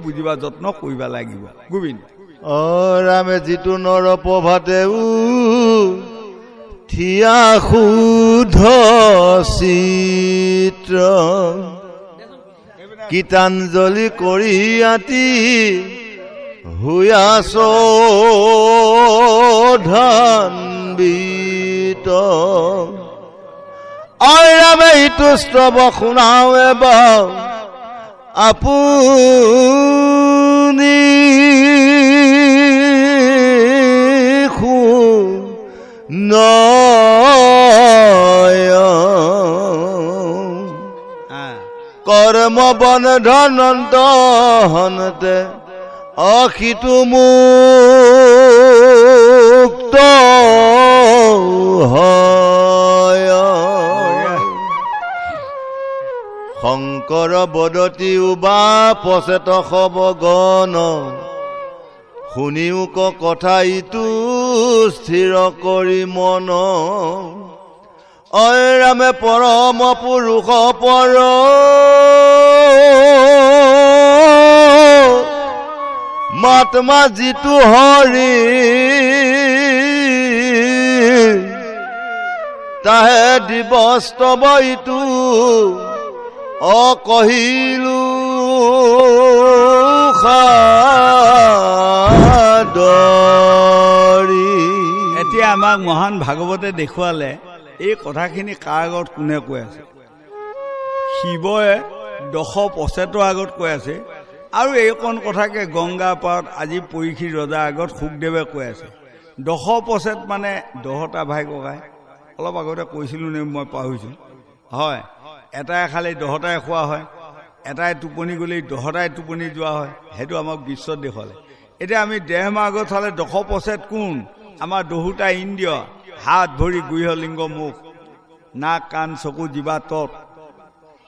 বুজিবা যত্ন কৰিবা লাগিব। গোবিন্দ ৰামে যিটো নৰ প্ৰভাতে থিয়া শুদ্ধ চিত্ৰ গীতাঞ্জলি কৰি আতি হুয়াছ ধান্বিত ৰামে ইটো স্তৱ শুনাও এবাৰ আপুনি কৰ্ম বন্ধনন্ত হনতে অখিতু মুক্ত হয়। শংকৰ বদতি উবা পচেত সবগণ শুনিও কথা ইটো স্থিৰ কৰি মন ৰামে পৰম পুৰুষ পৰ মাত্মা যিটো হৰি তাহে দিবস্তৱ ইটো কহিলো এতিয়া আমাক মহান ভাগৱতে দেখুৱালে এই কথাখিনি কাৰ আগত কোনে কৈ আছে। শিৱই 10 আগত কৈ আছে আৰু এইকণ কথাকে গংগা পাৰত আজি পৰীক্ষিত ৰজাৰ আগত সুখদেৱে কৈ আছে। 10 মানে 10টা ভাই ককাই, অলপ আগতে কৈছিলোঁ নে মই পাহৰিছোঁ। হয়, এটাই খালে 10টাই খোৱা হয়, এটাই টোপনি গ'লেই 10টাই টোপনি যোৱা হয়। সেইটো আমাক বিশ্বত দেখুৱালে। এতিয়া আমি 1.5 মাহ আগত চালে 10 কোন? আমাৰ 10টা ইন্দ্ৰিয়, হাত ভৰি গুহ লিংগ মুখ নাক কাণ চকু জিভা তত,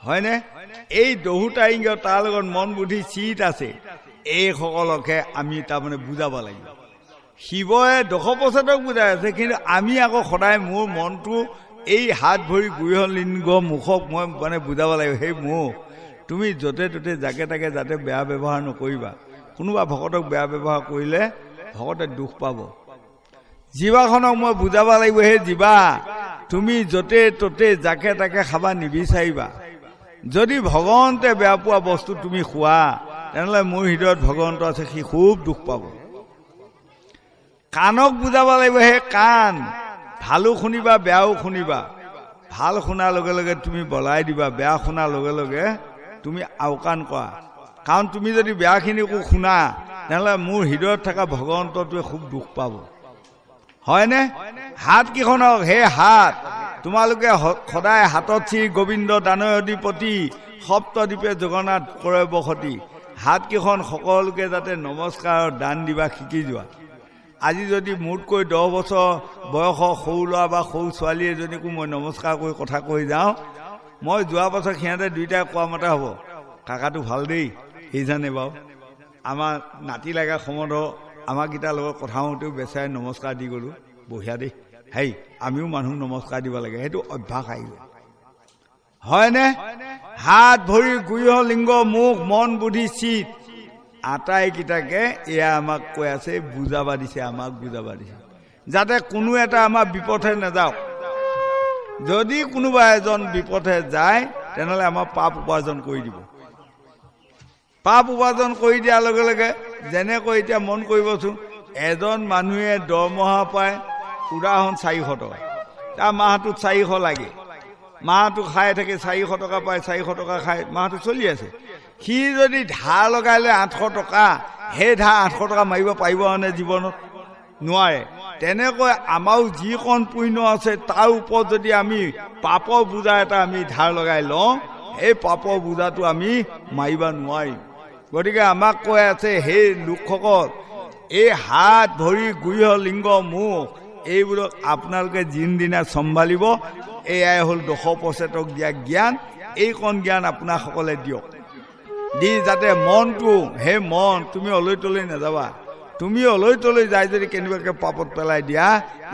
হয়নে? এই 10টা ইন্দ্ৰিয় তাৰ লগত মন বুদ্ধি চিত আছে। এইসকলকহে আমি তাৰমানে বুজাব লাগিব। শিৱই 10% বুজাই আছে, কিন্তু আমি আকৌ সদায় মোৰ মনটো এই হাত ভৰি গুহ লিংগ মুখক মই মানে বুজাব লাগিব। সেই মুখ তুমি য'তে ত'তে যাকে তাকে যাতে বেয়া ব্যৱহাৰ নকৰিবা। কোনোবা ভকতক বেয়া ব্যৱহাৰ কৰিলে ভকতে দুখ পাব। জিভাখনক মই বুজাব লাগিব, সেই জিভা তুমি য'তে ত'তে যাকে তাকে খাবা নিবিচাৰিবা। যদি ভগৱন্তে বেয়া পোৱা বস্তু তুমি খোৱা, তেনেহ'লে মোৰ হৃদয়ত ভগৱন্ত আছে, সি খুব দুখ পাব। কাণক বুজাব লাগিব, সেই কাণ ভালো শুনিবা বেয়াও শুনিবা। ভাল শুনাৰ লগে লগে তুমি বলাই দিবা, বেয়া শুনাৰ লগে লগে তুমি আওকাণ কৰা। কাৰণ তুমি যদি বেয়াখিনিকো শুনা, তেনেহ'লে মোৰ হৃদয়ত থকা ভগৱন্তটোৱে খুব দুখ পাব, হয়নে? হাত কেইখনক, সেই হাত তোমালোকে সদায় হাতত শ্ৰী গোবিন্দ দানয় অধিপতি সপ্তদ্বীপে জগন্নাথ কৰে বসতি। হাত কেইখন সকলোকে যাতে নমস্কাৰৰ দান দিবা শিকি যোৱা। আজি যদি মোতকৈ 10 বছৰ বয়সৰ সৰু ল'ৰা বা সৰু ছোৱালী এজনীকো মই নমস্কাৰ কৰি কথা কৈ যাওঁ, মই যোৱা বছৰ সিহঁতে দুইটাই কোৱা মতে হ'ব, কাকাটো ভাল দেই, এই জানে বাৰু আমাৰ নাতি লাগা সমধ আমাৰকেইটাৰ লগত কথা হওঁতেও বেচাই নমস্কাৰ দি গ'লোঁ, বঢ়িয়া দেই, হেই আমিও মানুহক নমস্কাৰ দিব লাগে। সেইটো অভ্যাস আহিব, হয়নে? হাত ভৰি গুহ লিংগ মুখ মন বুদ্ধি চিত আটাইকেইটাকে এয়া আমাক কৈ আছে, বুজাবা দিছে, আমাক বুজাবা দিছে, যাতে কোনো এটা আমাৰ বিপথে নাযাওক। যদি কোনোবা এজন বিপথে যায়, তেনেহ'লে আমাৰ পাপ উপাৰ্জন কৰি দিব। পাপ উপাৰ্জন কৰি দিয়াৰ লগে লগে, যেনেকৈ এতিয়া মন কৰিবচোন, এজন মানুহে দৰমহা পায় উদাহৰণ 400 টকা, তাৰ মাহটোত 400 লাগে, মাহটো খাই থাকে 400 টকা পায়, 400 টকা খাই মাহটো চলি আছে। সি যদি ধাৰ লগাই লয় 800 টকা, সেই ধাৰ 800 টকা মাৰিব পাৰিবনে জীৱনত? নোৱাৰে। তেনেকৈ আমাৰো যিকণ পুণ্য আছে তাৰ ওপৰত যদি আমি পাপৰ বোজা এটা আমি ধাৰ লগাই লওঁ, এই পাপৰ বোজাটো আমি মাৰিব নোৱাৰিম। গতিকে আমাক কৈ আছে, সেই লোকসকল এই হাত ভৰি গুহ লিংগ মুখ এইবোৰক আপোনালোকে যিদিনা চম্ভালিব, এয়াই হ'ল 10%ক দিয়া জ্ঞান। এইকণ জ্ঞান আপোনাসকলে দিয়ক, দি যাতে মনটো, সেই মন তুমি অলৈ তলৈ নাযাবা। তুমি অলৈ তলৈ যাই যদি কেনেবাকৈ পাপত পেলাই দিয়া,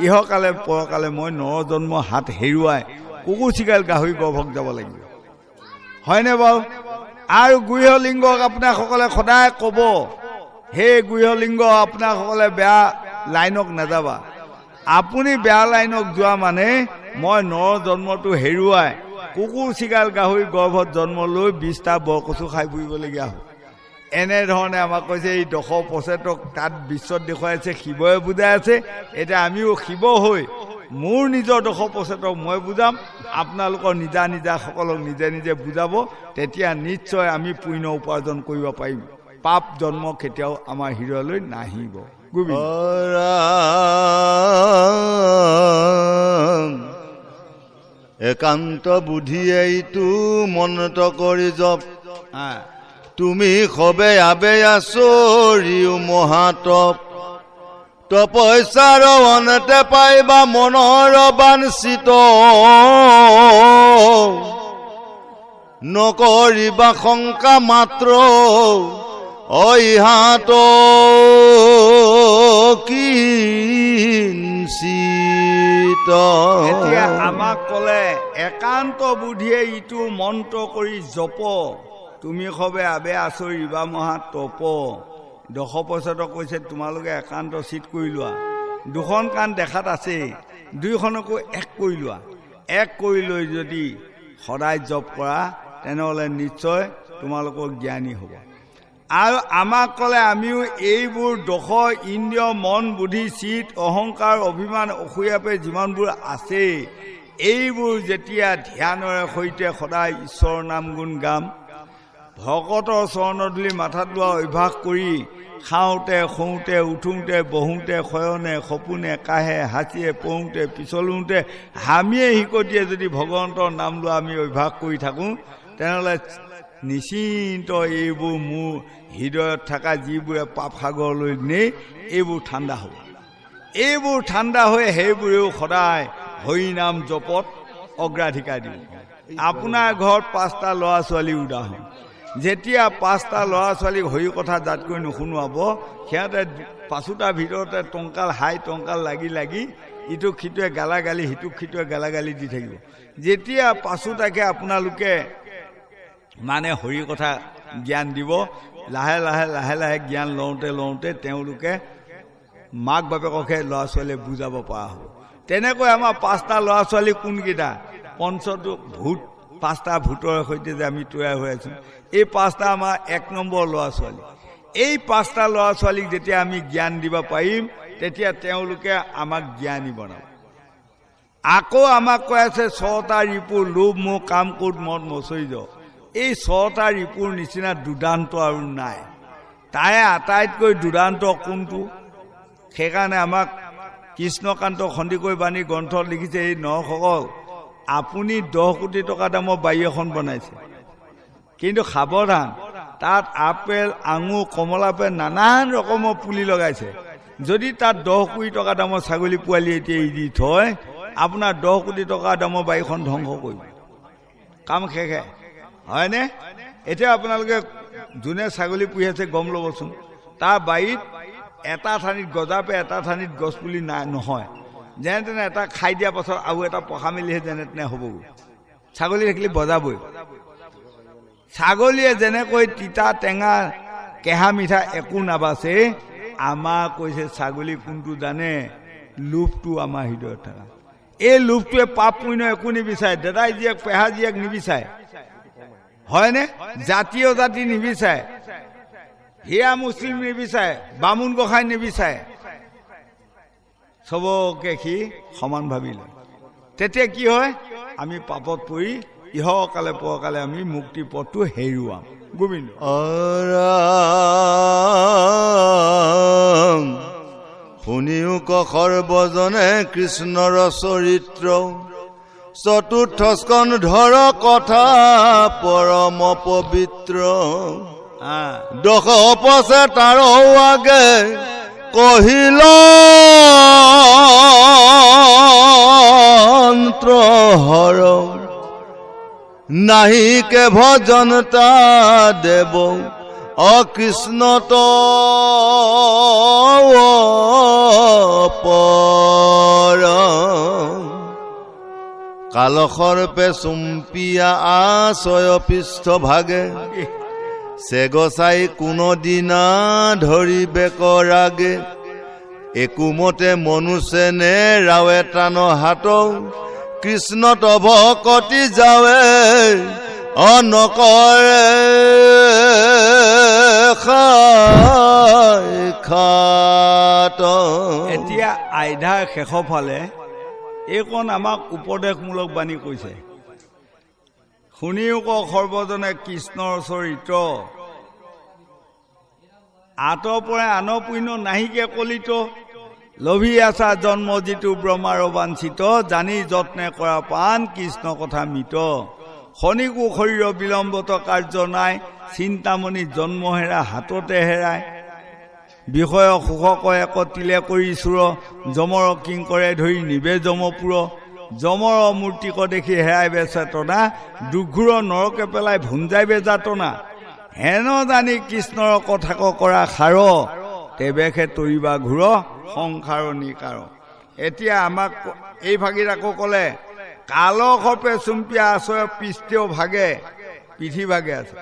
ইহকালে পৰকালে মই নৰজন্ম হাত হেৰুৱাই কুকুৰ চিকাল গাহৰি গৰ্ভক যাব লাগিব, হয়নে বাৰু? আৰু গৃহলিংগক আপোনাসকলে সদায় ক'ব, সেই গৃহলিংগ আপোনাসকলে বেয়া লাইনক নাযাবা। আপুনি বেয়া লাইনক যোৱা মানে মই নৰ জন্মটো হেৰুৱাই কুকুৰ চিগাল গাহৰি গৰ্ভত জন্ম লৈ 20টা বৰকচু খাই ফুৰিবলগীয়া হ'ল। এনেধৰণে আমাক কৈছে এই 10% তাত বিশ্বত দেখুৱাইছে, শিৱই বুজাই আছে। এতিয়া আমিও শিৱ হৈ মোৰ নিজৰ 10% মই বুজাম, আপোনালোকৰ নিজা নিজা সকলক নিজে নিজে বুজাব। তেতিয়া নিশ্চয় আমি পুণ্য উপাৰ্জন কৰিব পাৰিম। পাপ জন্ম কেতিয়াও আমাৰ হৃদয়লৈ নাহিব। একান্ত বুদ্ধিয়ে ইটো মনত কৰি জপ, তুমি সবে আবে আচৰিও মহাতপ। তপস্যাৰ অনতে পাইবা মনৰ বাঞ্ছিত, নকৰিবা শংকা মাত্ৰ অইহাত কিঞ্চিত। এতিয়া আমাক ক'লে একান্ত বুদ্ধিয়ে ইটো মন্ত্ৰ কৰি জপ, তুমি সবে আবে আচৰিবা মহা তপ। 10% কৈছে তোমালোকে একান্ত চিত কৰি লোৱা। 2খন কাণ দেখাত আছে, 2খনকো এক কৰি লোৱা। এক কৰি লৈ যদি সদায় জপ কৰা তেনেহ'লে নিশ্চয় তোমালোকৰ জ্ঞানী হ'ব। আৰু আমাক ক'লে আমিও এইবোৰ 10 ইন্দ্ৰিয় মন বুদ্ধি চিত অহংকাৰ অভিমান অসূয়াপে যিমানবোৰ আছে, এইবোৰ যেতিয়া ধ্যানৰে সৈতে সদায় ঈশ্বৰৰ নাম গুণ গাম, ভকতৰ চৰণধূলি মাথাত লোৱা অভ্যাস কৰি খাওঁতে শুওঁতে উঠোঁতে বহোঁতে শয়নে সপোনে কাহে হাঁচিয়ে পঢ়োঁতে পিছলোঁতে হামিয়ে হিকটিয়ে যদি ভগৱন্তৰ নাম লোৱা আমি অভ্যাস কৰি থাকোঁ, তেনেহ'লে নিশ্চিন্ত এইবোৰ মোৰ হৃদয়ত থকা যিবোৰে পাপ সাগৰলৈ নেই, এইবোৰ ঠাণ্ডা হ'ব। এইবোৰ ঠাণ্ডা হৈ সেইবোৰেও সদায় হৰিনাম জপত অগ্ৰাধিকাৰ দিব। আপোনাৰ ঘৰত 5টা ল'ৰা ছোৱালী উদাহৰণ, যেতিয়া 5টা ল'ৰা ছোৱালীক হৰি কথা জাতকৈ নুশুনোৱাব, সিহঁতে 5টাৰ ভিতৰতে টংকাল হাই টংকাল লাগি লাগি ইটোক সিটোৱে গালাগালি সিটোক সিটোৱে গালাগালি দি থাকিব। যেতিয়া 5টাকে আপোনালোকে মানে হৰি কথা জ্ঞান দিব, লাহে লাহে লাহে লাহে জ্ঞান লওঁতে লওঁতে তেওঁলোকে মাক বাপেককে ল'ৰা ছোৱালীয়ে বুজাব পৰা হ'ব। তেনেকৈ আমাৰ 5টা ল'ৰা ছোৱালী কোনকেইটা? পঞ্চটো ভূত, 5টা ভূতৰ সৈতে যে আমি তৈয়াৰ হৈ আছোঁ, এই 5টা আমাৰ 1 নম্বৰ ল'ৰা ছোৱালী। এই 5টা ল'ৰা ছোৱালীক যেতিয়া আমি জ্ঞান দিব পাৰিম, তেতিয়া তেওঁলোকে আমাক জ্ঞানী বনাব। আকৌ আমাক কৈ আছে 6টা ৰিপু লোভ মোহ কাম ক্ৰোধ মদ মচৈৰ্য। এই 6টা ৰিপুৰ নিচিনা দুৰ্দান্ত আৰু নাই। তাৰে আটাইতকৈ দুৰ্দান্ত কোনটো? সেইকাৰণে আমাক কৃষ্ণকান্ত সন্দিকৈ বাণী গ্ৰন্থত লিখিছে, এই নৰসকল আপুনি 10 কোটি টকা দামৰ বাৰী এখন বনাইছে, কিন্তু সাৱধান, তাত আপেল আঙুৰ কমলাপেল নানান ৰকমৰ পুলি লগাইছে। যদি তাত 10 কোটি টকা দামৰ ছাগলী পোৱালি এতিয়া এৰি দি থয়, আপোনাৰ 10 কোটি টকা দামৰ বাৰীখন ধ্বংস কৰিব। কাম শেষে হয়নে? এতিয়া আপোনালোকে যোনে ছাগলী পুহি আছে গম ল'বচোন, তাৰ বাৰীত এটা ঠানিত গজাপে এটা ঠানিত গছপুলি নাই নহয়। যেনে তেনে এটা খাই দিয়াৰ পাছত আৰু এটা পকা মেলিহে যেনে তেনে হ'বগৈ। ছাগলী থাকিলে বজাবই। ছাগলীয়ে যেনেকৈ তিতা টেঙা কেহা মিঠা একো নাবাচে, আমাৰ কৈছে ছাগলী কোনটো জানে? লোভটো আমাৰ হৃদয়ত থকা। এই লোভটোৱে পাপ পুণ্য একো নিবিচাৰে। দাদাই জীয়েক পেহা জীয়েক নিবিচাৰে, হয়নে? জাতীয় জাতি নিবিচাৰে, হিয়া মুছলিম নিবিচাৰে, বামুণ গোসাঁই নিবিচাৰে, চবকে সি সমান ভাবি লয়। তেতিয়া কি হয়? আমি পাপত পৰি ইহকালে পৰকালে আমি মুক্তি পথটো হেৰুৱাম। গোবিন্দ শুনিও ক সৰ্বজনে কৃষ্ণৰ চৰিত্ৰ, 4ৰ্থ স্কন্ধৰ কথা পৰম পবিত্ৰ। 10 তাৰ আগে কহিল হৰ, নাহি কে ভজনতা দেব অকৃষ্ণত পৰ। কালসৰ্পে চুম্পিয়া আশয় পৃষ্ঠভাগে চেগচাই কোনোদিনা ধৰিবে কৰাগে একোমতে মনুষ্যে নে ৰাৱে টান হাত কৃষ্ণ তভ কটি যাৱে অনকৰে খাত। এতিয়া আইধাৰ শেষৰ ফালে এইকণ আমাক উপদেশমূলক বাণী কৈছে। শুনিও ক সৰ্বজনে কৃষ্ণৰ চৰিত্ৰ আঁতৰ পৰা আনৰ পুণ্য নাহিকে কলিত লভি আছা জন্ম যিটো ব্ৰহ্মাৰ বাঞ্ছিত জানি যত্নে কৰা পাণ কৃষ্ণ কথা মিত শনিকো শৰীৰ বিলম্বত কাৰ্য নাই চিন্তামণি জন্ম হেৰা হাততে হেৰাই বিষয় সুখক এক তিলে কৰি চুৰ যমৰ কিংকৰে ধৰি নিবে যমপুৰ যমৰ মূৰ্তিক দেখি হেৰাইবে চেতনা দুঘূৰ নৰকে পেলাই ভুঞ্জাইবে যাতনা হেন জানি কৃষ্ণৰ কথাক কৰা সাৰ তেবেখে তৰিবা ঘূৰ সংসাৰ নিকাৰ। এতিয়া আমাক এই ভাগিত আকৌ ক'লে কালসৰ্পে চুম্পিয়া আশয় পৃষ্ঠেও ভাগে পিঠি ভাগে আছে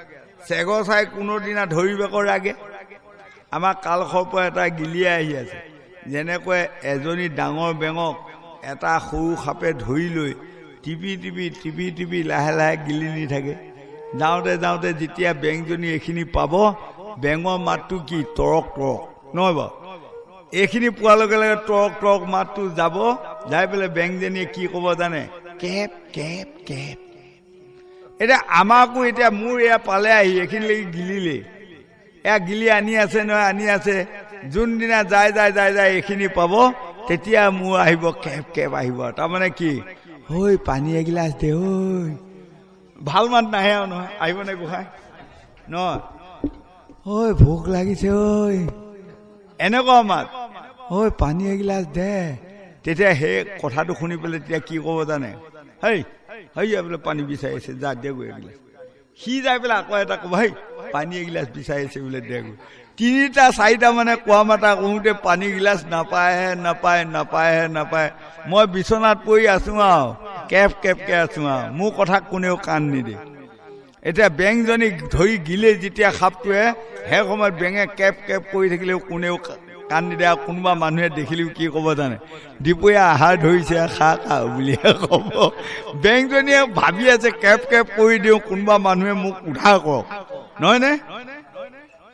চেগচাই কোনোদিনা ধৰিবেক ৰাগে। আমাক কালসৰ্প এটা গিলিয়াই আহি আছে যেনেকৈ এজনী ডাঙৰ বেঙক এটা সৰু সাপে ধৰি লৈ টিপি টিপি টিপি টিপি লাহে লাহে গিলি নি থাকে। যাওঁতে যাওঁতে যেতিয়া বেংজনী এইখিনি পাব বেঙৰ মাতটো কি তৰক তৰক নহয় বাৰু এইখিনি পোৱাৰ লগে লগে তৰক তৰক মাতটো যাব যাই পেলাই বেংজনীয়ে কি ক'ব জানে কেপ কেপ কেপ। এতিয়া আমাকো এতিয়া মোৰ এয়া পালে আহি এইখিনিলৈকে গিলিলে এয়া গিলি আনি আছে নহয় আনি আছে যোনদিনা যাই যাই যাই যাই এইখিনি পাব তেতিয়া মোৰ আহিব কেপ কেপ আহিব। তাৰমানে কি ঐ পানী এগিলাচ দে ঐ ভাল মাত নাহে আৰু নহয় আহিবনে গোসাঁই নহয় ঐ ভোক লাগিছে ঐ এনেকুৱা মাত ঐ পানী এগিলাচ দে। তেতিয়া সেই কথাটো শুনি পেলাই তেতিয়া কি ক'ব জানে হেই হেই বোলে পানী বিচাৰি আছে যা দেগৈ এগিলাচ। সি যাই পেলাই আকৌ এটা ক'ব হেই পানী এগিলাচ বিচাৰি আছে বোলে দেগৈ। তিনিটা চাৰিটা মানে কোৱা মাতা কওঁতে পানী গিলাচ নাপায়হে নাপায় নাপায়হে নাপায়। মই বিচনাত পৰি আছো আৰু কেপ কেপকে আছো আৰু মোৰ কথা কোনেও কাণ নিদিয়ে। এতিয়া বেংজনী ধৰি গিলে যেতিয়া সাপটোৱে সেই সময়ত বেঙে কেপ কেপ কৰি থাকিলেও কোনেও কাণ নিদিয়ে। আৰু কোনোবা মানুহে দেখিলেও কি ক'ব জানে দুপৰীয়া আহাৰ ধৰিছে খা খা বুলিহে ক'ব। বেংজনীয়ে ভাবি আছে কেপ কেপ কৰি দিওঁ কোনোবা মানুহে মোক উদ্ধাৰ কৰক নহয়নে।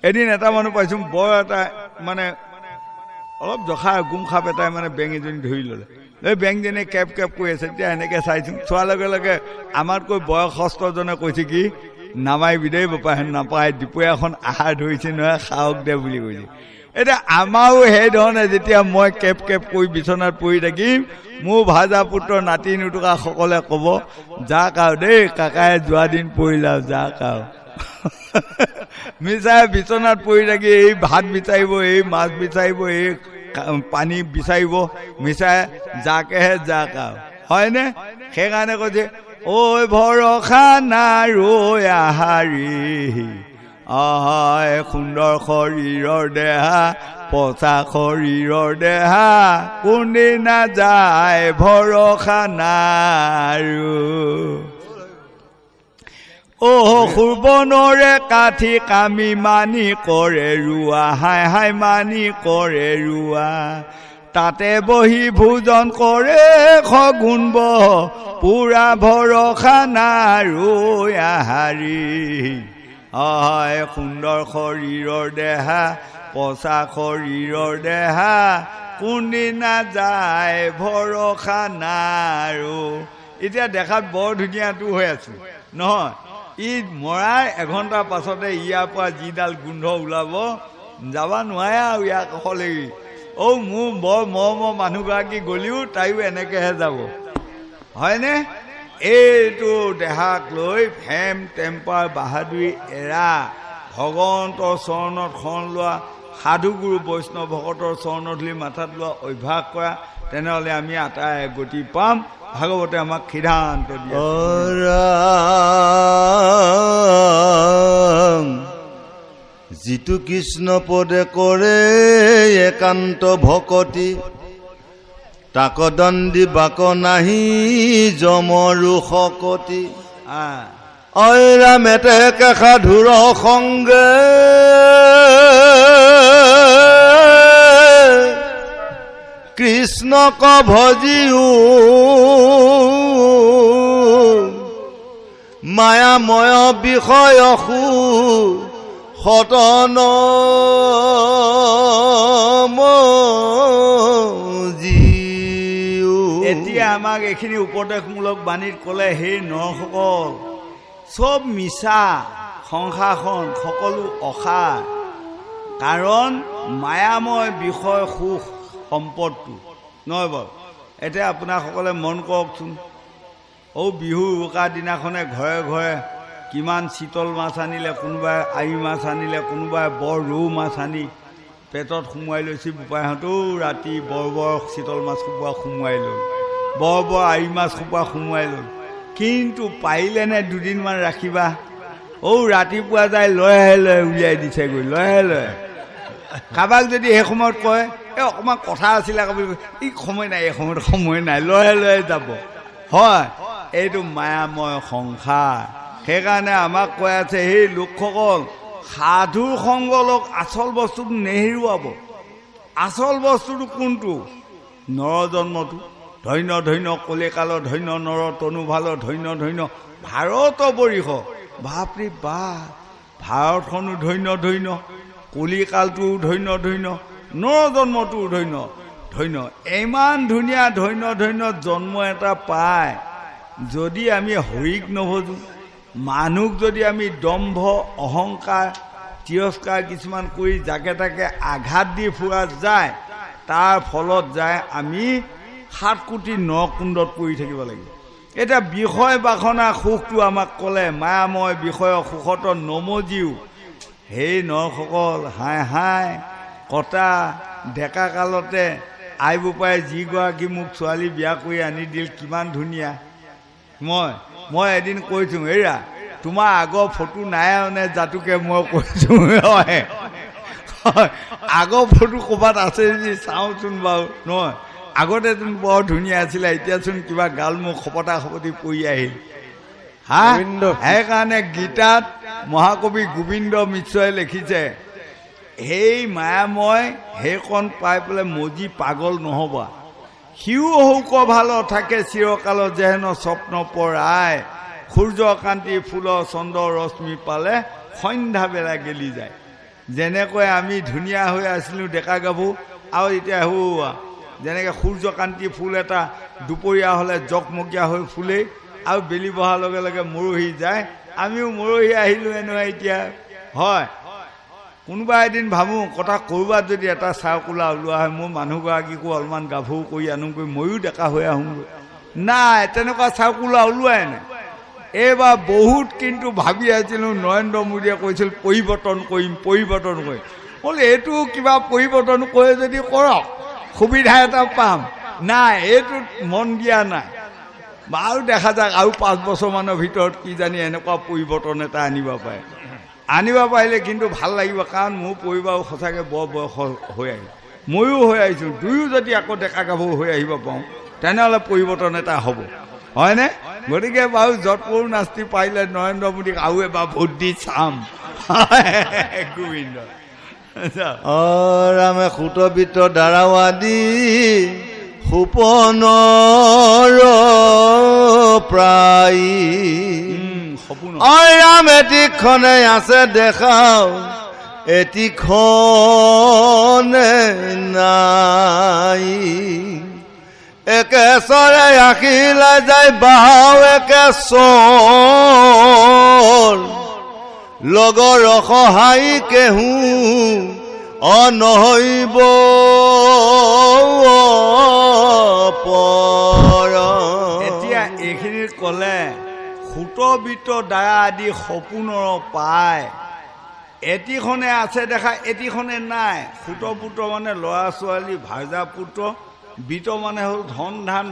এদিন এটা মানুহ পাইছোঁ বৰ এটা মানে অলপ জখা গুম সাপ এটাই মানে বেং এজনী ধৰি ল'লে এই বেংজনীয়ে কেপ কেপ কৰি আছে। তেতিয়া এনেকৈ চাইছোঁ চোৱাৰ লগে লগে আমাতকৈ বয়সস্থজনে কৈছে কি নামাৰিবি দেই বাপা নাপায় দুপৰীয়াখন আহাৰ ধৰিছে নহয় খাওক দে বুলি কৈছে। এতিয়া আমাৰো সেইধৰণে যেতিয়া মই কেপ কেপ কৰি বিচনাত পৰি থাকিম মোৰ ভাজা পুত্ৰ নাতি নুটুকাসকলে ক'ব যাক আৰু দেই কাকাই যোৱা দিন পৰিলা যাক আৰু মিছাই বিচনাত পৰি থাকি এই ভাত বিচাৰিব এই মাছ বিচাৰিব এই পানী বিচাৰিব মিছাই যাকেহে যাক আৰু হয়নে। সেইকাৰণে কৈছে ঐ ভৰসা নাই ৰৈ আহাৰী আহাই সুন্দৰ শৰীৰৰ দেহা পচা শৰীৰৰ দেহা কোনদিনা যায় ভৰসা নাৰো। সুৰবনৰে কাঠি কামি মানি কৰে ৰোৱা হাই হাই মানি কৰে ৰোৱা তাতে বহি ভোজন কৰে সগুণ বহ পুৰা ভৰসা নাৰৈ আহাৰী হয় সুন্দৰ শৰীৰৰ দেহা পচা শৰীৰৰ দেহা কোনদিনা যায় ভৰসা নাৰো। এতিয়া দেখাত বৰ ধুনীয়াটো হৈ আছো নহয় ই মৰাই এঘণ্টাৰ পাছতে ইয়াৰ পৰা যিডাল গোন্ধ ওলাব যাব নোৱাৰে আৰু ইয়াৰ কাষলৈকে। মোৰ বৰ মৰমৰ মানুহগৰাকী গ'লেও তাইও এনেকৈহে যাব হয়নে। এইটো দেহাক লৈ ফেম টেম্পাৰ বাহাদুৰি এৰা ভগৱন্তৰ চৰণত শৰণ লোৱা সাধুগুৰু বৈষ্ণৱ ভকতৰ চৰণধূলি মাথাত লোৱা অভ্যাস কৰা তেনেহ'লে আমি আটাই গতি পাম। ভাগৱতে আমাক সিদ্ধান্ত দিয়ে যিটো কৃষ্ণ পদে কৰে একান্ত ভকতি তাক দণ্ডি বাক নাহি যমৰু শকতি ঐৰাম এতেকে সাধুৰ সংগে কৃষ্ণক ভজিও মায়াময় বিষয় সতন এতিয়া আমাক এইখিনি উপদেশমূলক বাণীত ক'লে হে নৰসকল চব মিছা সংসাৰখন সকলো অসাৰ কাৰণ মায়াময় বিষয় সুখ সম্পদটো নহয় বাৰু এতিয়া আপোনাসকলে মন কৰকচোন বিহু উৰুকাৰ দিনাখনে ঘৰে ঘৰে কিমান চিতল মাছ আনিলে কোনোবাই আৰি মাছ আনিলে কোনোবাই বৰ ৰৌ মাছ আনি পেটত সোমোৱাই লৈছে বোপাইহঁতেও ৰাতি বৰ চিতল মাছ সোপোৱা সোমোৱাই ল'ল বৰ আৰি মাছ সোপোৱা সোমোৱাই ল'ল কিন্তু পাৰিলেনে দুদিনমান ৰাখিবা ৰাতিপুৱা যাই লৈ উলিয়াই দিছেগৈ লৈ কাৰোবাক যদি সেই সময়ত কয় অকণমান কথা আছিলে ই সময় নাই এই সময়ত সময় নাই লৈ যাব হয় এইটো মায়াময় সংসাৰ সেইকাৰণে আমাক কৈ আছে সেই লোকসকল সাধুৰ সংগ লগ আচল বস্তুটো নেহেৰুৱাব আচল বস্তুটো কোনটো নৰজন্মটো ধন্য ধন্য কলিকালৰ ধন্য নৰ তনু ভাল ধন্য ধন্য ভাৰত বৰিষ বাপৰে বাপ ভাৰতখনো ধন্য ধন্য কলিকালটোও ধন্য ধন্য নৰজন্মটোও ধন্য ধন্য ইমান ধুনীয়া ধন্য ধন্য জন্ম এটা পায় যদি আমি হৰিক নভজো মানুহক যদি আমি দম্ভ অহংকাৰ তিৰস্কাৰ কিছুমান কৰি যাকে তাকে আঘাত দি ফুৰা যায় তাৰ ফলত যায় আমি 7 কোটি নকুণ্ডত পৰি থাকিব লাগিব এটা বিষয় বাসনা সুখটো আমাক ক'লে মায়াময় বিষয় সুখত নমজিও সেই নৰসকল হাই কটা ডেকা কালতে আই বোপাই যিগৰাকী মোক ছোৱালী বিয়া কৰি আনি দিল কিমান ধুনীয়া মই এদিন কৈছোঁ এৰা তোমাৰ আগৰ ফটো নাই নে জাতুকে মই কৈছোঁ আগৰ ফটো ক'ৰবাত আছে যদি চাওঁচোন বাৰু নহয় আগতে তুমি বৰ ধুনীয়া আছিলে এতিয়াচোন কিবা গাল মোক খপতা খপতি পৰি আহিল সেইকাৰণে গীতাত মহাকবি গোবিন্দ মিশ্ৰই লিখিছে সেই মায়াময় সেইকণ পাই পেলাই মজি পাগল নহ'বা সিও হৌক ভাল থাকে চিৰকালত যেহেন স্বপ্ন পৰাই সূৰ্য কান্তি ফুল চন্দ্ৰ ৰশ্মি পালে সন্ধ্যা বেলা গেলি যায় যেনেকৈ আমি ধুনীয়া হৈ আছিলোঁ ডেকা গাভৰু আৰু এতিয়া যেনেকৈ সূৰ্যকান্তি ফুল এটা দুপৰীয়া হ'লে জকমকীয়া হৈ ফুলেই আৰু বেলি বহাৰ লগে লগে মৰহি যায় আমিও মৰহি আহিলোঁ এনেকুৱা এতিয়া হয় কোনোবা এদিন ভাবোঁ কথা ক'ৰবাত যদি এটা চাৰ্কুলা ওলোৱা হয় মোৰ মানুহগৰাকীকো অলপমান গাভৰু কৰি আনোগৈ ময়ো ডেকা হৈ আহোঁগৈ নাই তেনেকুৱা চাৰ্কুলা ওলোৱাই নাই এইবাৰ বহুত কিন্তু ভাবি আছিলোঁ নৰেন্দ্ৰ মোদীয়ে কৈছিল পৰিৱৰ্তন কৰিম বোলে এইটো কিবা পৰিৱৰ্তন কৰে যদি কৰক সুবিধা এটা পাম নাই এইটোত মন দিয়া নাই বাৰু দেখা যাক আৰু 5 বছৰমানৰ ভিতৰত কি জানি এনেকুৱা পৰিৱৰ্তন এটা আনিব পাৰিলে কিন্তু ভাল লাগিব কাৰণ মোৰ পৰিবাৰো সঁচাকৈ বৰ বয়স হৈ আহিল ময়ো হৈ আহিছোঁ দুয়ো যদি আকৌ ডেকা গাভৰু হৈ আহিব পাৰোঁ তেনেহ'লে পৰিৱৰ্তন এটা হ'ব হয়নে গতিকে বাৰু য'ত পৰো নাস্তি পাৰিলে নৰেন্দ্ৰ মোদীক আৰু এবাৰ ভোট দি চাম গোবিন্দ ৰামে সুতবিত দ্বাৰাও আদি সুপনৰ প্ৰায় ৰাম এটিখনে আছে দেখাও এটিখনে নাই একেচৰে আখিলে যায় বাহাও একে চল লগৰ সহায় কেহু অনহৈব পৰ এতিয়া এইখিনিত ক'লে সুতবিত দ্বাৰা আদি সপোনৰ পায় এটিখনে আছে দেখা এটিখনে নাই সুতপুত্ৰ মানে ল'ৰা ছোৱালী ভাজা পুত্ৰ বিত মানে হ'ল ধন ধান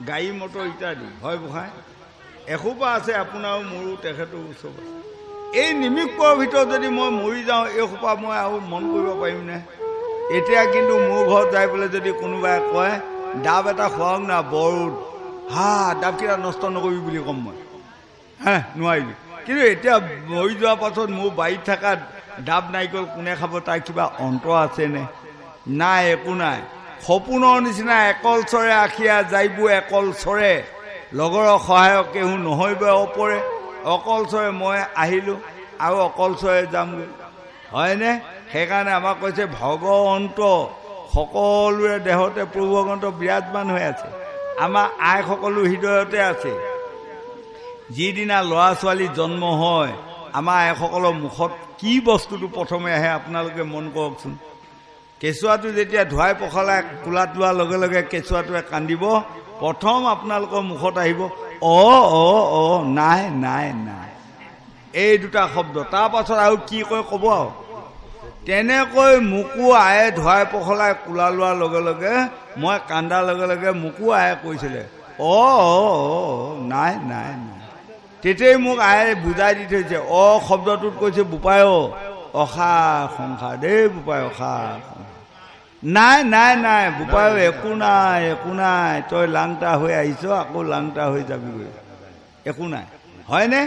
গাড়ী মটৰ ইত্যাদি হয় গোসাঁই এসোপা আছে আপোনাৰো মোৰো তেখেতৰ ওচৰ এই নিমিষৰ ভিতৰত যদি মই মৰি যাওঁ এইসোপা মই আৰু মন কৰিব পাৰিমনে এতিয়া কিন্তু মোৰ ঘৰত যাই পেলাই যদি কোনোবাই কয় ডাব এটা খুৱাওক না বৰুদ ডাবকেইটা নষ্ট নকৰিবি বুলি ক'ম মই নোৱাৰিবি। কিন্তু এতিয়া মৰি যোৱাৰ পাছত মোৰ বাৰীত থকা ডাব নাৰিকল কোনে খাব তাৰ কিবা অন্তৰ আছেনে? নাই, একো নাই। সপোনৰ নিচিনা একল চৰে আখিয়া যাইবো একল চৰে, লগৰৰ সহায়ক কেহু নহয়ব অপৰে। অকল চৰে মই আহিলোঁ আৰু অকল চৰে যামগৈ, হয়নে? সেইকাৰণে আমাক কৈছে ভগৱন্ত সকলোৰে দেহতে প্ৰভু ভগৱন্ত বিৰাজমান হৈ আছে, আমাৰ আই সকলো হৃদয়তে আছে। যিদিনা ল'ৰা ছোৱালী জন্ম হয় আমাৰ আইসকলৰ মুখত কি বস্তুটো প্ৰথমে আহে আপোনালোকে মন কৰকচোন। কেঁচুৱাটো যেতিয়া ধুৱাই পখলাই কোলাত লোৱাৰ লগে লগে কেঁচুৱাটোৱে কান্দিব, প্ৰথম আপোনালোকৰ মুখত আহিব নাই নাই নাই, এই দুটা শব্দ। তাৰপাছত আৰু কি কয় ক'ব আৰু। তেনেকৈ মোকো আয়ে ধুৱাই পখলাই কোলা লোৱাৰ লগে লগে মই কান্দাৰ লগে লগে মোকো আয়ে কৈছিলে নাই নাই নাই। তেতিয়াই মোক আয়ে বুজাই দি থৈছে শব্দটোত কৈছে বোপাই অসা সংসাৰ দেই, বোপাই অসা নাই নাই নাই বোপাই একো নাই একো নাই, তই লাংটা হৈ আহিছ আকৌ লাংটা হৈ যাবিগৈ, একো নাই, হয়নে?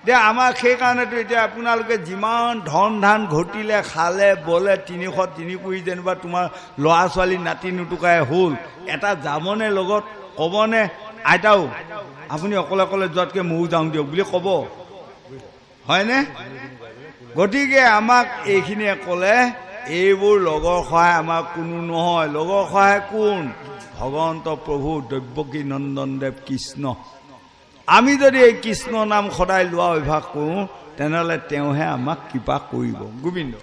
দে আমাক সেইকাৰণেতো এতিয়া আপোনালোকে যিমান ধন ধান ঘটিলে খালে বলে 303 কৰি যেনিবা তোমাৰ ল'ৰা ছোৱালী নাতি নুটুকাই হ'ল, এটা যাবনে লগত ক'বনে আইতাও আপুনি অকলে অকলে যোৱাতকৈ ময়ো যাওঁ দিয়ক বুলি ক'ব, হয়নে? গতিকে আমাক এইখিনিয়ে ক'লে এইবোৰ লগৰ সহায় আমাৰ কোনো নহয়। লগৰ সহায় কোন? ভগৱন্ত প্ৰভু দৈৱকী নন্দনদেৱ কৃষ্ণ। আমি যদি এই কৃষ্ণ নাম সদায় লোৱা অভ্যাস কৰোঁ তেনেহ'লে তেওঁহে আমাক কৃপা কৰিব। গোবিন্দ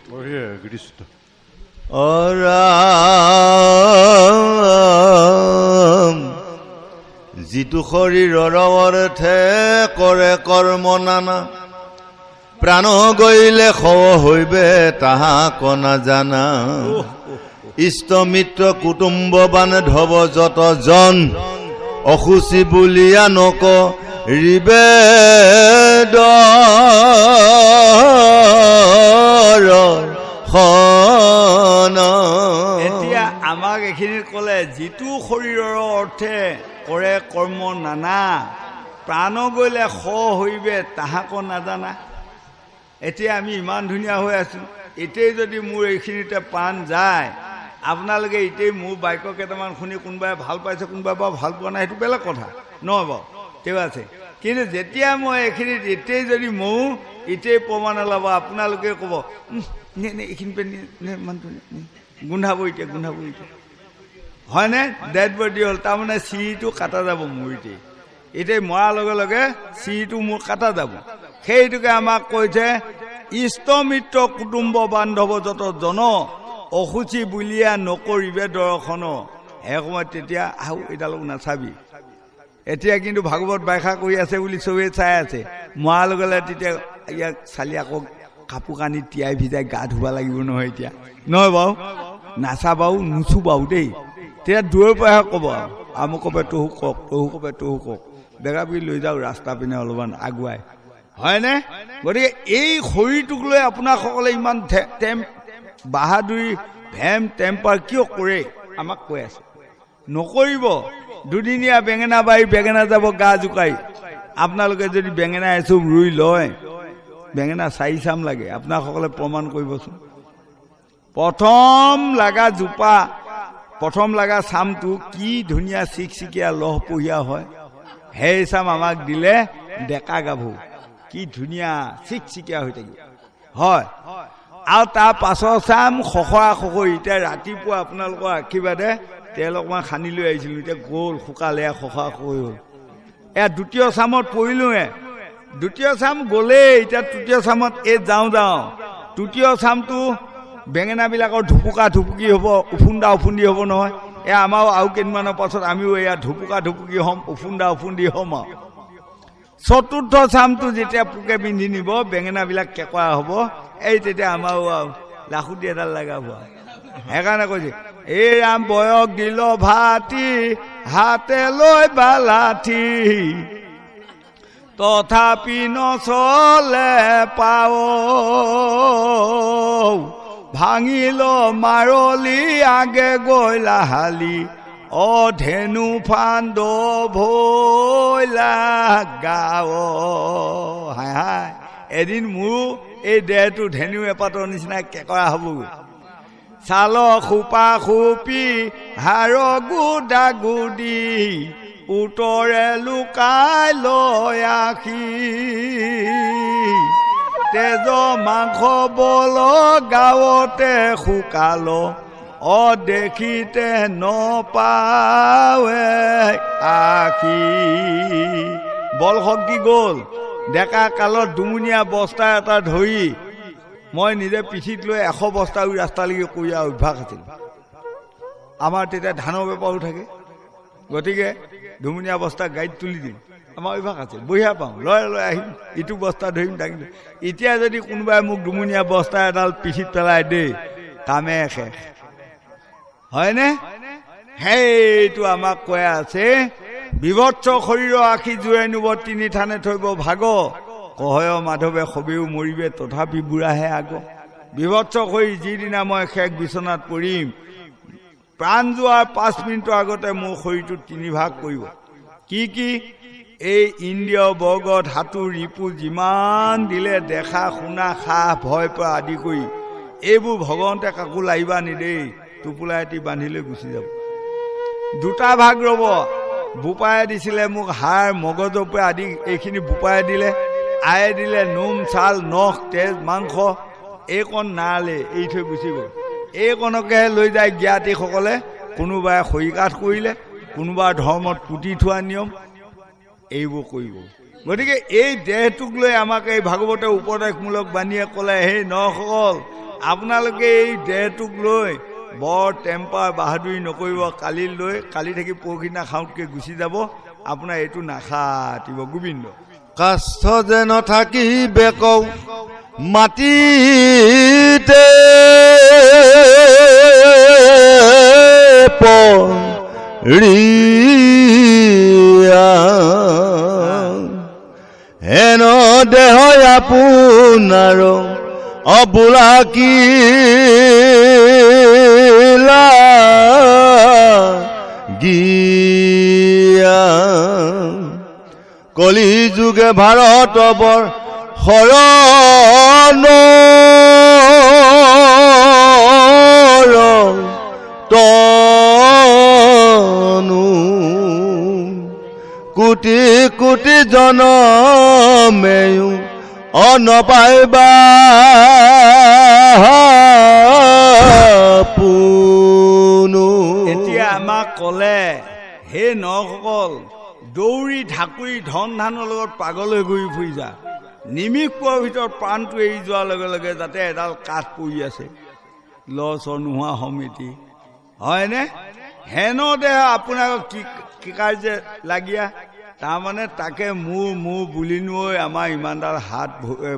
যিটো শৰীৰৰ অৰ্থে কৰে কৰ্ম নানা, প্ৰাণ গৈলে খৱ হৈবে তাহাক নাজানা। ইষ্ট মিত্ৰ কুটুম্ব বান্ধৱ যত জন, অসুচি বুলিয়া নক ৰিবে এতিয়া আমাক এইখিনিত ক'লে যিটো শৰীৰৰ অৰ্থে কৰে কৰ্ম নানা, প্ৰাণ গৈলে স হৈবে তাহাক নাজানা। এতিয়া আমি ইমান ধুনীয়া হৈ আছোঁ, এতিয়াই যদি মোৰ এইখিনিতে প্ৰাণ যায়, আপোনালোকে এতিয়াই মোৰ বাক্য কেইটামান শুনি কোনোবাই ভাল পাইছে কোনোবাই বাৰু ভাল পোৱা নাই, সেইটো বেলেগ কথা নহয় বাৰু, তেওঁ আছে। কিন্তু যেতিয়া মই এইখিনিত এতিয়াই যদি ময়ো এতিয়াই প্ৰমাণ ওলাব, আপোনালোকে ক'ব এইখিনি মানুহটো গোন্ধাব এতিয়া গোন্ধাব এতিয়া, হয়নে? ডেড বডি হ'ল, তাৰমানে চিৰিটো কাটা যাব মোৰ এতিয়া মৰাৰ লগে লগে চিৰিটো মোৰ কাটা যাব। সেইটোকে আমাক কৈছে ইষ্ট মিত্ৰ কুটুম্ব বান্ধৱ যত জন, অসুচি বুলিয়া নকৰিবে দৰ্শন। সেই সময়ত তেতিয়া আহু এডালক নাচাবি। এতিয়া কিন্তু ভাগৱত ব্যাখ্যা কৰি আছে বুলি চবেই চাই আছে, মৰাৰ লগে লগে তেতিয়া ইয়াক চালি আকৌ কাপোৰ কানি তিয়াই ভিজাই গা ধুব লাগিব নহয়, এতিয়া নহয় বাৰু, নাচাবাও নুচুবাও দেই। তেতিয়া দূৰৰ পৰাহে ক'ব আৰু আমুক কবে তহু কওক, তহু কবে তহু কওক, বেগা বুলি লৈ যাওক ৰাস্তা পিনে অলপমান আগুৱাই, হয়নে? গতিকে এই শৰীৰটোক লৈ আপোনাসকলে ইমান বাহাদুৰি ভেম টেম্পাৰ কিয় কৰে আমাক কৈ আছে? নকৰিব। দুদিনীয়া বেঙেনা বাৰী বেঙেনা যাব গা জোকাই। আপোনালোকে যদি বেঙেনা এচুপ ৰুই লয়, বেঙেনা 4 চাম লাগে, আপোনাসকলে প্ৰমাণ কৰিবচোন। প্ৰথম লগা জোপা, প্ৰথম লগা চামটো কি ধুনীয়া চিকচিকীয়া লহপহীয়া হয়, সেই চাম আমাক দিলে ডেকা গাভৰু কি ধুনীয়া চিকচিকীয়া হৈ থাকিব, হয়। আৰু তাৰ পাছৰ চাম খখৰা খখৰি। এতিয়া ৰাতিপুৱা আপোনালোকৰ আশীৰ্বাদে তেল অকণমান সানি লৈ আহিছিলোঁ, এতিয়া গ'ল শুকালে খখৰা খখৰি হ'ল। এয়া দ্বিতীয় চামত পৰিলোঁহে, দ্বিতীয় চাম গ'লেই, এতিয়া তৃতীয় চামত এই যাওঁ তৃতীয় চামটো বেঙেনাবিলাকৰ ধুপুকা ধুপুকি হ'ব, উফুন্দা উফুন্দি হ'ব নহয়। এয়া আমাৰো আৰু কেইদিনমানৰ পাছত আমিও এয়া ধুপুকা ধুপুকি হ'ম, উফুন্দা উফুন্দি হ'ম আৰু। চতুৰ্থ চামটো যেতিয়া পোকে পিন্ধি নিব, বেঙেনাবিলাক কেঁকৰা হ'ব, এই তেতিয়া আমাৰো আৰু লাখুটি এডাল লগাব। সেইকাৰণে কৈছে এই ৰাম বয়স দিল ভাতি, হাতে লৈ বালাঠি, তথাপি নচলে পাও, ভাঙিল মাৰলি আগে গৈ লাহালি, ধেনু ফান্দ ভৈলা গাৱ হাই হাই এদিন মোৰো এই দেহটো ধেনু এপাতৰ নিচিনা কেকৰা হ'বগৈ ছাল খোপা খোপি হাৰ গুদা গুদি উত্তৰে লুকাই লৈ আখি তেজ মাংস বল গাঁৱতে শুকাল দেখিতে নপাৱে আখি বল শক্তি গ'ল ডেকা কালত দুমুনীয়া বস্তা এটা ধৰি মই নিজে পিঠিত লৈ 100 বস্তা ৰাস্তালৈকে কঢ়িয়া অভ্যাস আছিল আমাৰ তেতিয়া ধানৰ বেপাৰো থাকে গতিকে দুমুনীয়া বস্তা গাড়ীত তুলি দিম আমাৰ অভ্যাস আছিল বঢ়িয়া পাওঁ লৈ লৈ আহিম ইটো বস্তা ধৰিম দাঙি এতিয়া যদি কোনোবাই মোক দুমুনীয়া বস্তা এডাল পিঠিত পেলাই দেই কামে শেষ হয়নে সেইটো আমাক কৈ আছে বিভৎস শৰীৰৰ আখি জোৰাই নিব তিনি থানে থৈব ভাগ কহয় মাধৱে সবেও মৰিবে তথাপি বুঢ়াহে আগ বিভৎস শৰীৰ যিদিনা মই শেষ বিচনাত পৰিম প্ৰাণ যোৱাৰ 5 মিনিটৰ আগতে মোৰ শৰীৰটো 3 ভাগ কৰিব কি কি এই ইন্দ্ৰিয় বৰ্গ ধাতু ৰিপু যিমান দিলে দেখা শুনা সাহ ভয় পৰা আদি কৰি এইবোৰ ভগৱন্তে কাকো লাগিবা নিদেই টোপোলা এটি বান্ধিলৈ গুচি যাব দুটা ভাগ ৰ'ব বোপায়ে দিছিলে মোক হাড় মগজৰ পৰা আদি এইখিনি বোপায়ে দিলে আয়ে দিলে নোম ছাল নখ তেজ মাংস এইকণ নালে এৰি থৈ গুচি গ'ল এইকণকে লৈ যায় জ্ঞাতিসকলে কোনোবাই খৰি কাঠ কৰিলে কোনোবা ধৰ্মত পুতি থোৱা নিয়ম এইবোৰ কৰিব গতিকে এই দেহটোক লৈ আমাক এই ভাগৱতে উপদেশমূলক বাণীয়ে ক'লে হে নৰসকল আপোনালোকে এই দেহটোক লৈ বৰ টেম্পাৰ বাহাদুৰি নকৰিব কালি থাকি পৰহিনা খাওঁতকৈ গুচি যাব আপোনাৰ এইটো নাখাটিব গোবিন্দ কাষ্ঠ যে নাথাকিবে কওঁ মাটিতে পৰিয়া হেন দেহ আপোনাৰ অবোলা কি গিয়া কলি যুগে ভাৰত বৰ শৰণ তনু কোটি কোটি জনমেও অনপাইবা পুনু এতিয়া আমাক ক'লে হে নৰসকল দৌৰি ঢাকুৰি ধন ধানৰ লগত পাগল হৈ ঘূৰি ফুৰি যা নিমিষ পোৱাৰ ভিতৰত প্ৰাণটো এৰি যোৱাৰ লগে লগে যাতে এডাল কাঠ পৰি আছে লছ নোহোৱা সমিতি হয়নে হেন দেহ আপোনাক কি কাৰ্যে লাগিয়া তাৰমানে তাকে মোৰ বুলি নৈ আমাৰ ইমানডাল হাত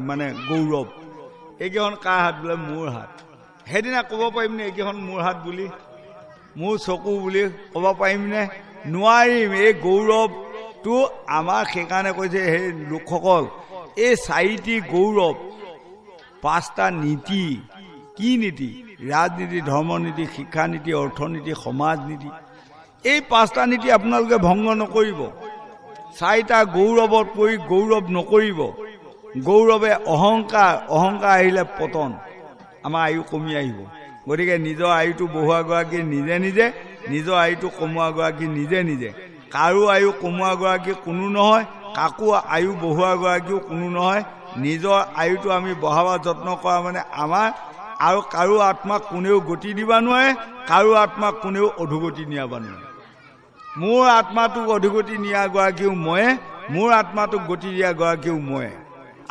মানে গৌৰৱ এইকেইখন কাৰ হাত বোলে মোৰ হাত সেইদিনা ক'ব পাৰিমনে এইকেইখন মোৰ হাত বুলি মোৰ চকু বুলি ক'ব পাৰিমনে নোৱাৰিম এই গৌৰৱটো আমাৰ সেইকাৰণে কৈছে সেই লোকসকল এই 4টি গৌৰৱ 5টা নীতি কি নীতি ৰাজনীতি ধৰ্মনীতি শিক্ষানীতি অৰ্থনীতি সমাজ নীতি এই 5টা নীতি আপোনালোকে ভংগ নকৰিব 4টা গৌৰৱত পৰি গৌৰৱ নকৰিব গৌৰৱে অহংকাৰ আহিলে পতন আমাৰ আয়ু কমি আহিব গতিকে নিজৰ আয়ুটো বঢ়োৱাগৰাকী নিজে নিজে নিজৰ আয়ুটো কমোৱাগৰাকী নিজে নিজে কাৰো আয়ু কমোৱাগৰাকী কোনো নহয় কাকো আয়ু বঢ়োৱাগৰাকীও কোনো নহয় নিজৰ আয়ুটো আমি বঢ়াব যত্ন কৰা মানে আমাৰ আৰু কাৰো আত্মাক কোনেও গতি দিবা নোৱাৰে কাৰো আত্মাক কোনেও অধোগতি নিয়াবা নোৱাৰে মোৰ আত্মাটোক অধোগতি নিয়াগৰাকীও ময়ে মোৰ আত্মাটোক গতি দিয়াগৰাকীও ময়ে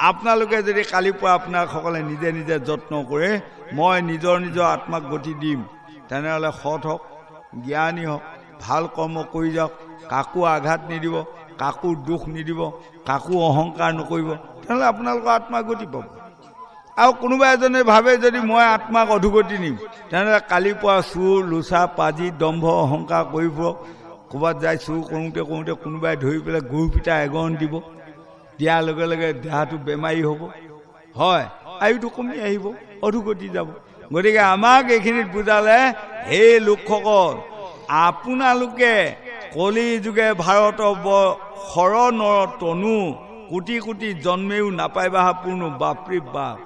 আপোনালোকে যদি কালিৰ পৰা আপোনাসকলে নিজে নিজে যত্ন কৰে মই নিজৰ আত্মাক গতি দিম তেনেহ'লে সৎ হওক জ্ঞানী হওক ভাল কৰ্ম কৰি যাওক কাকো আঘাত নিদিব কাকো দুখ নিদিব কাকো অহংকাৰ নকৰিব তেনেহ'লে আপোনালোকৰ আত্মা গতি পাব আৰু কোনোবা এজনে ভাবে যদি মই আত্মাক অধোগতি নিম তেনেহ'লে কালিৰ পৰা চুৰ লোচা পাজি দম্ভ অহংকাৰ কৰিব ক'ৰবাত যাই চুৰ কৰোঁতে কোনোবাই ধৰি পেলাই গৰু পিতা এগণ দিব দিয়াৰ লগে লগে দেহাটো বেমাৰী হ'ব হয় আয়ুটো কমি আহিব অধোগতি যাব গতিকে আমাক এইখিনিত বুজালে হে লোকসকল আপোনালোকে কলি যুগে ভাৰত শৰ নৰ তনু কোটি কোটি জন্মেও নাপাইবা পূৰ্ণ বাপৰি বাপ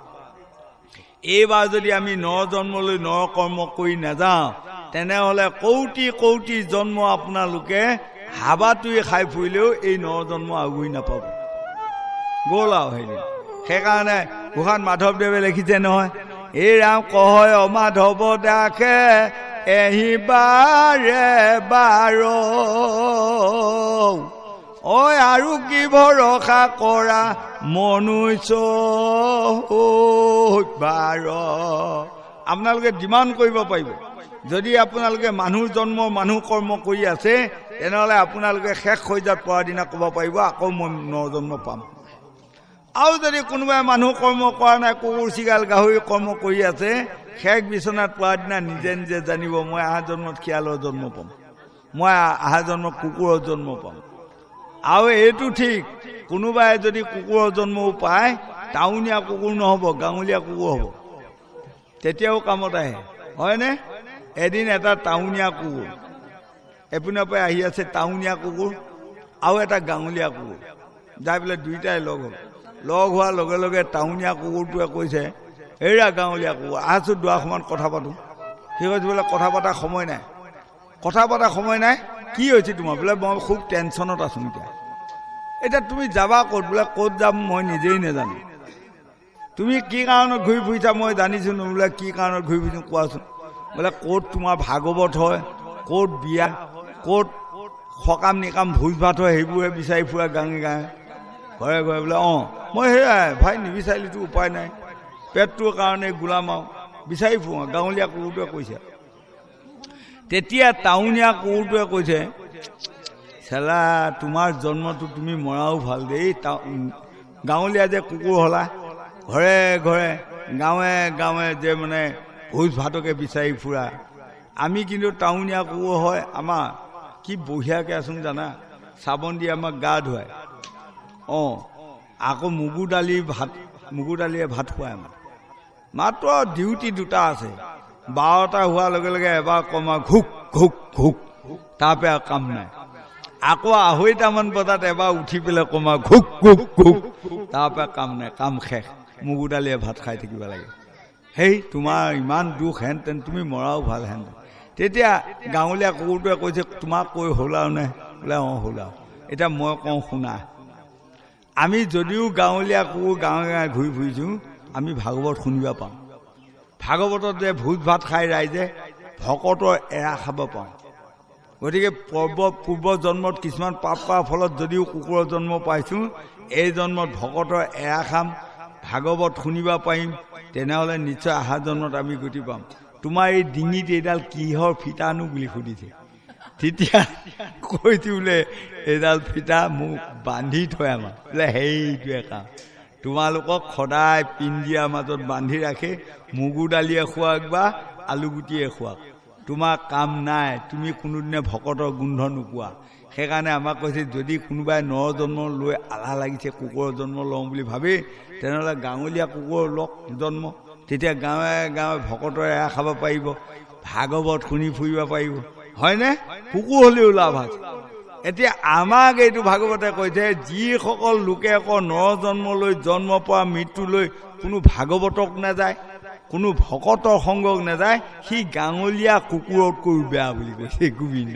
এইবাৰ যদি আমি নৰ জন্মলৈ নৰ কৰ্ম কৰি নাযাওঁ তেনেহ'লে কৌটি কৌটি জন্ম আপোনালোকে হাবাটোৱে খাই ফুৰিলেও এই নৰ জন্ম আগুৰি নাপাব গ'ল আৰু সেইকাৰণে গোসাঁত মাধৱদেৱে লিখিছে নহয় এই ৰাম কহয় অমাধৱ দাসে এহিবাৰে বাৰ ঐ আৰু কি ভৰসা কৰা মনুষ্য বাৰ আপোনালোকে ডিমাণ্ড কৰিব পাৰিব যদি আপোনালোকে মানুহ জন্ম মানুহ কৰ্ম কৰি আছে তেনেহ'লে আপোনালোকে শেষ হৈ যোৱাত পৰা দিনা ক'ব পাৰিব আকৌ মই নৰ জন্ম পাম আৰু যদি কোনোবাই মানুহ কৰ্ম কৰা নাই কুকুৰ চিগাল গাহৰি কৰ্ম কৰি আছে শেষ বিচনাত পোৱাৰ দিনা নিজে নিজে জানিব মই অহা জন্মত শিয়ালৰ জন্ম পাম মই অহা জন্মত কুকুৰৰ জন্ম পাম আৰু এইটো ঠিক কোনোবাই যদি কুকুৰৰ জন্মও পায় টাউনীয়া কুকুৰ নহ'ব গাঁৱলীয়া কুকুৰ হ'ব তেতিয়াও কামত আহে হয়নে এদিন এটা টাউনীয়া কুকুৰ এপিনৰ পৰা আহি আছে টাউনীয়া কুকুৰ আৰু এটা গাঁৱলীয়া কুকুৰ যাই পেলাই দুইটাই লগ হ'ল লগ হোৱাৰ লগে লগে টাউনীয়া কুকুৰটোৱে কৈছে এইয়া গাঁৱলীয়া কুকুৰ আহাচোন দুৱাৰসমান কথা পাতোঁ সি কৈছে বোলে কথা পতা সময় নাই কি হৈছে তোমাৰ বোলে মই খুব টেনশ্যনত আছোঁ এতিয়া তুমি যাবা ক'ত বোলে ক'ত যাম মই নিজেই নাজানো তুমি কি কাৰণত ঘূৰি ফুৰিছা মই জানিছোঁ বোলে কি কাৰণত ঘূৰি ফুৰিছোঁ কোৱাচোন বোলে ক'ত তোমাৰ ভাগৱত হয় ক'ত বিয়া ক'ত সকাম নিকাম ভোজ ভাত হয় সেইবোৰে বিচাৰি ফুৰা গাঁৱে গাঁৱে ঘৰে ঘৰে বোলে অঁ মই সেয়াই ভাই নিবিচাৰিলেতো উপায় নাই পেটটোৰ কাৰণে গোলাম আৰু বিচাৰি ফুৰোঁ গাঁৱলীয়া কুকুৰটোৱে কৈছে তেতিয়া টাউনীয়া কুকুৰটোৱে কৈছে চালা তোমাৰ জন্মটো তুমি মৰাও ভাল দেই গাঁৱলীয়া যে কুকুৰ হ'লা ঘৰে ঘৰে গাঁৱে গাঁৱে যে মানে ভোজ ভাতকে বিচাৰি ফুৰা আমি কিন্তু টাউনীয়া কুকুৰ হয় আমাৰ কি বঢ়িয়াকৈ আছোং জানা চাবোন দি আমাক গা ধুৱায় অঁ আকৌ মগু দালিয়ে ভাত খুৱায় আমাক মাত্ৰ ডিউটি দুটা আছে 12টা হোৱাৰ লগে লগে এবাৰ কমা ঘুক ঘুক ঘুক তাৰপৰা কাম নাই আকৌ 2:30মান বজাত এবাৰ উঠি পেলাই কমা ঘুক ঘুক ঘুক তাৰপৰা কাম নাই কাম শেষ মগু দালিয়ে ভাত খাই থাকিব লাগে হেই তোমাৰ ইমান দুখ হেন তেন তুমি মৰাও ভাল হেন তেতিয়া গাঁৱলীয়া কুকুৰটোৱে কৈছে তোমাক কৈ হ'লাও নে বোলে অঁ হ'লাও এতিয়া মই কওঁ শুনা আমি যদিও গাঁৱলীয়া কুকুৰ গাঁৱে গাঁৱে ঘূৰি ফুৰিছোঁ আমি ভাগৱত শুনিব পাওঁ ভাগৱতত যে ভোজ ভাত খাই ৰাইজে ভকতৰ এৰা খাব পাওঁ গতিকে পূৰ্ব জন্মত কিছুমান পাপ কৰাৰ ফলত যদিও কুকুৰৰ জন্ম পাইছোঁ এই জন্মত ভকতৰ এৰা খাম ভাগৱত শুনিব পাৰিম তেনেহ'লে নিশ্চয় অহা জন্মত আমি গতি পাম তোমাৰ এই ডিঙিত এইডাল কিহৰ ফিটানো বুলি সুধিছে তেতিয়া কৈছোঁ বোলে এইডাল ফিটা মোক বান্ধি থয় আমাৰ বোলে সেইটোৱে কাম তোমালোকক সদায় পিণ্ডিয়াৰ মাজত বান্ধি ৰাখে মগু দালিয়ে খুৱাওক বা আলুগুটিয়ে খুৱাওক তোমাৰ কাম নাই তুমি কোনোদিনে ভকতৰ গোন্ধ নোপোৱা সেইকাৰণে আমাক কৈছে যদি কোনোবাই নৰ জন্ম লৈ আলাহ লাগিছে কুকুৰৰ জন্ম লওঁ বুলি ভাবি তেনেহ'লে গাঁৱলীয়া কুকুৰৰ লওক জন্ম তেতিয়া গাঁৱে গাঁৱে ভকতৰ এৰা খাব পাৰিব ভাগৱত শুনি ফুৰিব পাৰিব হয়নে কুকুৰ হ'লেও লাভ আছে এতিয়া আমাক এইটো ভাগৱতে কৈছে যিসকল লোকে আকৌ নৰ জন্মলৈ জন্ম পোৱা মৃত্যুলৈ কোনো ভাগৱতক নাযায় কোনো ভকতৰ সংগক নাযায় সি গাঁৱলীয়া কুকুৰতকৈও বেয়া বুলি কৈছে গোবিন্দ